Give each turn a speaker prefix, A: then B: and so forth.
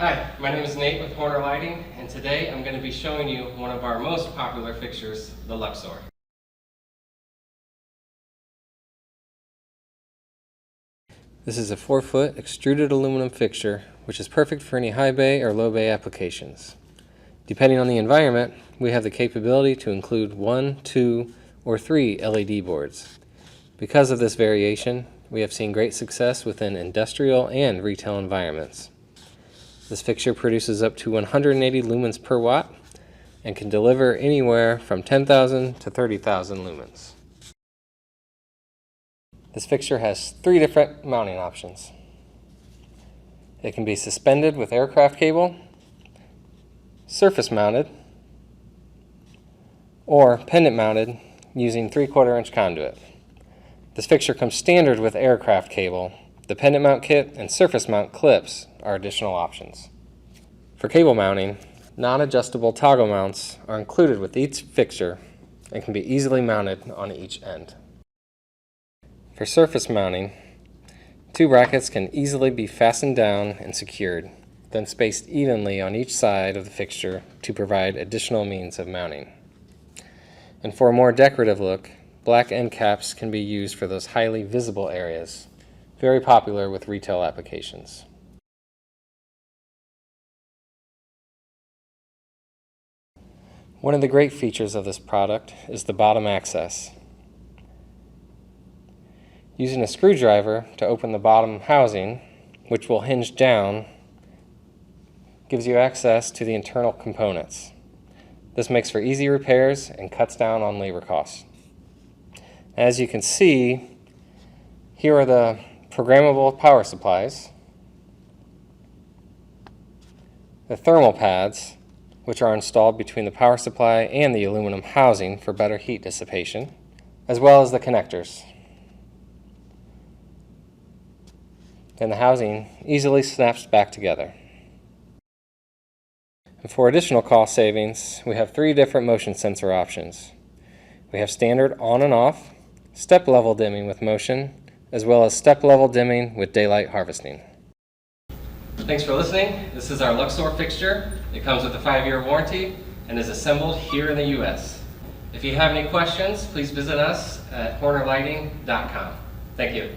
A: Hi, my name is Nate with Horner Lighting, and today I'm going to be showing you one of our most popular fixtures, the Luxor. This is a 4-foot extruded aluminum fixture, which is perfect for any high bay or low bay applications. Depending on the environment, we have the capability to include 1, 2, or 3 LED boards. Because of this variation, we have seen great success within industrial and retail environments. This fixture produces up to 180 lumens per watt and can deliver anywhere from 10,000 to 30,000 lumens. This fixture has 3 different mounting options. It can be suspended with aircraft cable, surface mounted, or pendant mounted using 3/4 inch conduit. This fixture comes standard with aircraft cable. The pendant mount kit and surface mount clips are additional options. For cable mounting, non-adjustable toggle mounts are included with each fixture and can be easily mounted on each end. For surface mounting, 2 brackets can easily be fastened down and secured, then spaced evenly on each side of the fixture to provide additional means of mounting. And for a more decorative look, black end caps can be used for those highly visible areas, very popular with retail applications. One of the great features of this product is the bottom access. Using a screwdriver to open the bottom housing, which will hinge down, gives you access to the internal components. This makes for easy repairs and cuts down on labor costs. As you can see, here are the programmable power supplies, the thermal pads, which are installed between the power supply and the aluminum housing for better heat dissipation, as well as the connectors. And the housing easily snaps back together. And for additional cost savings, we have 3 different motion sensor options. We have standard on and off, step level dimming with motion, as well as step level dimming with daylight harvesting. Thanks for listening. This is our Luxor fixture. It comes with a 5-year warranty and is assembled here in the U.S. If you have any questions, please visit us at hornerlighting.com. Thank you.